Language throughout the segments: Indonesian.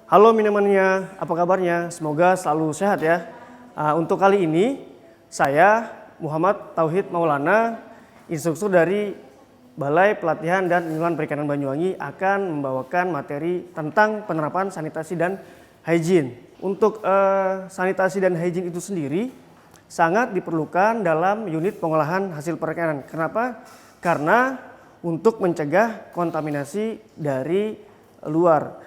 Halo Minamania, apa kabarnya? Semoga selalu sehat ya. Untuk kali ini, saya Muhammad Tauhid Maulana, instruktur dari Balai Pelatihan dan Pengembangan Perikanan Banyuwangi akan membawakan materi tentang penerapan sanitasi dan hygiene. Untuk sanitasi dan hygiene itu sendiri sangat diperlukan dalam unit pengolahan hasil perikanan. Kenapa? Karena untuk mencegah kontaminasi dari luar.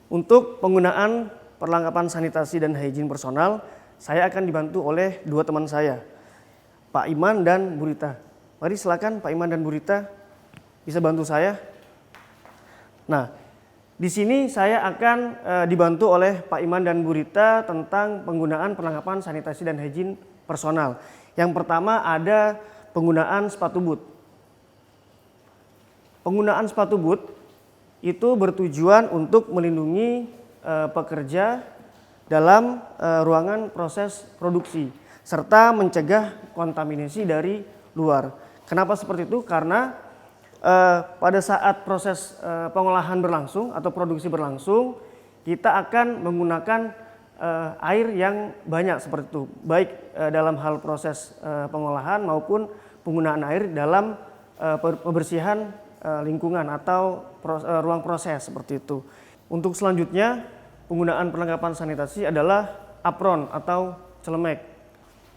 Untuk penggunaan perlengkapan sanitasi dan hygiene personal, saya akan dibantu oleh dua teman saya, Pak Iman dan Bu Rita. Mari silakan Pak Iman dan Bu Rita bisa bantu saya. Nah, di sini saya akan dibantu oleh Pak Iman dan Bu Rita tentang penggunaan perlengkapan sanitasi dan hygiene personal. Yang pertama ada penggunaan sepatu boot. Penggunaan sepatu boot itu bertujuan untuk melindungi pekerja dalam ruangan proses produksi serta mencegah kontaminasi dari luar. Kenapa seperti itu? Karena pada saat proses pengolahan berlangsung atau produksi berlangsung, kita akan menggunakan air yang banyak seperti itu, baik dalam hal proses pengolahan maupun penggunaan air dalam pembersihan lingkungan atau ruang proses seperti itu. Untuk selanjutnya, penggunaan perlengkapan sanitasi adalah apron atau celemek.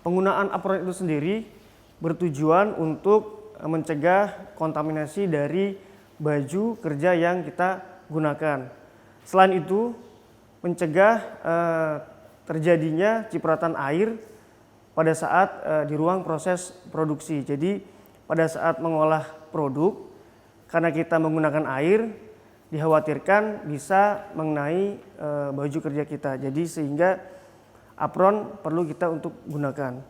Penggunaan apron itu sendiri bertujuan untuk mencegah kontaminasi dari baju kerja yang kita gunakan. Selain itu, mencegah terjadinya cipratan air pada saat di ruang proses produksi. Jadi pada saat mengolah produk, karena kita menggunakan air, dikhawatirkan bisa mengenai baju kerja kita. Jadi sehingga apron perlu kita untuk gunakan.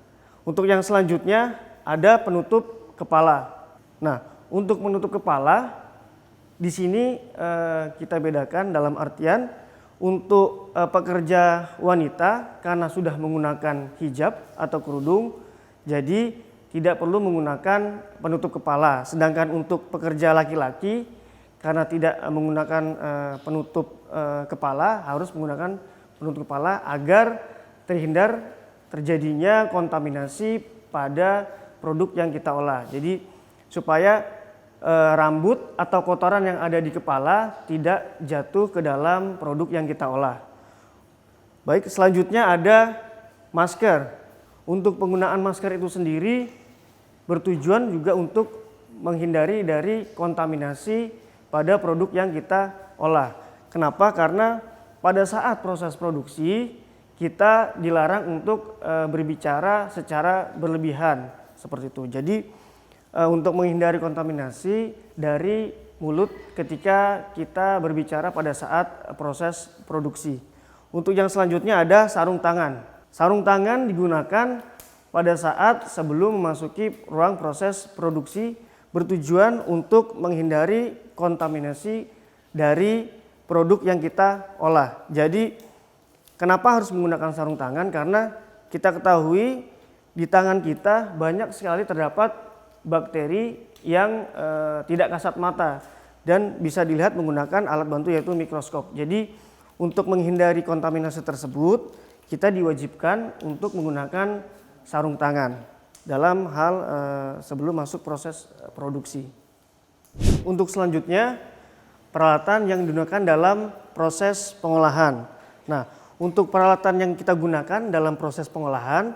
Untuk yang selanjutnya ada penutup kepala. Nah, untuk menutup kepala di sini kita bedakan dalam artian untuk pekerja wanita karena sudah menggunakan hijab atau kerudung, jadi tidak perlu menggunakan penutup kepala. Sedangkan untuk pekerja laki-laki karena tidak menggunakan penutup kepala, harus menggunakan penutup kepala agar terhindar terjadinya kontaminasi pada produk yang kita olah. Jadi supaya rambut atau kotoran yang ada di kepala tidak jatuh ke dalam produk yang kita olah. Baik, selanjutnya ada masker. Untuk penggunaan masker itu sendiri bertujuan juga untuk menghindari dari kontaminasi pada produk yang kita olah. Kenapa? Karena pada saat proses produksi kita dilarang untuk berbicara secara berlebihan seperti itu. Jadi untuk menghindari kontaminasi dari mulut ketika kita berbicara pada saat proses produksi. Untuk yang selanjutnya ada sarung tangan. Sarung tangan digunakan pada saat sebelum memasuki ruang proses produksi bertujuan untuk menghindari kontaminasi dari produk yang kita olah. Jadi kenapa harus menggunakan sarung tangan? Karena kita ketahui di tangan kita banyak sekali terdapat bakteri yang tidak kasat mata dan bisa dilihat menggunakan alat bantu yaitu mikroskop. Jadi untuk menghindari kontaminasi tersebut kita diwajibkan untuk menggunakan sarung tangan dalam hal sebelum masuk proses produksi. Untuk selanjutnya peralatan yang digunakan dalam proses pengolahan. Nah, untuk peralatan yang kita gunakan dalam proses pengolahan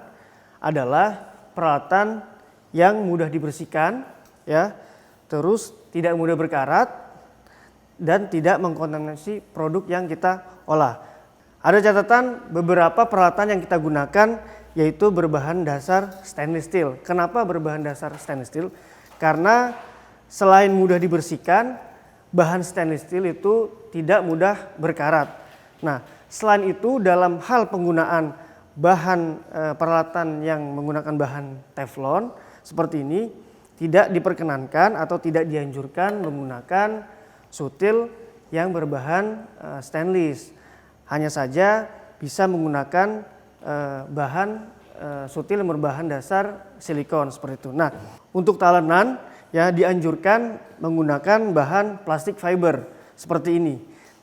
adalah peralatan yang mudah dibersihkan, ya, terus tidak mudah berkarat dan tidak mengkontaminasi produk yang kita olah. Ada catatan beberapa peralatan yang kita gunakan yaitu berbahan dasar stainless steel. Kenapa berbahan dasar stainless steel? Karena selain mudah dibersihkan, bahan stainless steel itu tidak mudah berkarat. Nah, selain itu dalam hal penggunaan bahan peralatan yang menggunakan bahan teflon seperti ini tidak diperkenankan atau tidak dianjurkan menggunakan sutil yang berbahan stainless. Hanya saja bisa menggunakan bahan sutil yang berbahan dasar silikon seperti itu. Nah, untuk talenan ya dianjurkan menggunakan bahan plastik fiber seperti ini.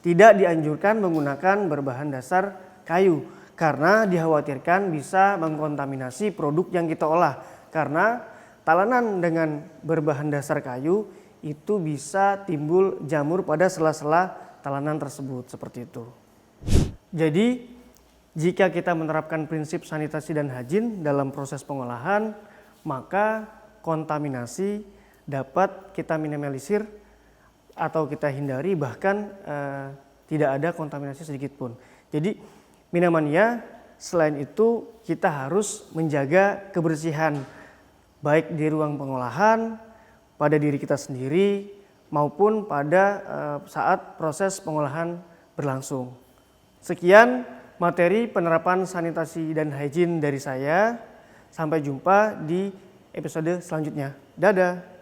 Tidak dianjurkan menggunakan berbahan dasar kayu karena dikhawatirkan bisa mengkontaminasi produk yang kita olah. Karena talenan dengan berbahan dasar kayu itu bisa timbul jamur pada sela-sela talenan tersebut, seperti itu. Jadi jika kita menerapkan prinsip sanitasi dan higien dalam proses pengolahan, maka kontaminasi dapat kita minimalisir atau kita hindari, bahkan tidak ada kontaminasi sedikit pun. Jadi Minamania, selain itu kita harus menjaga kebersihan baik di ruang pengolahan, pada diri kita sendiri, maupun pada saat proses pengolahan berlangsung. Sekian materi penerapan sanitasi dan higien dari saya. Sampai jumpa di episode selanjutnya. Dadah!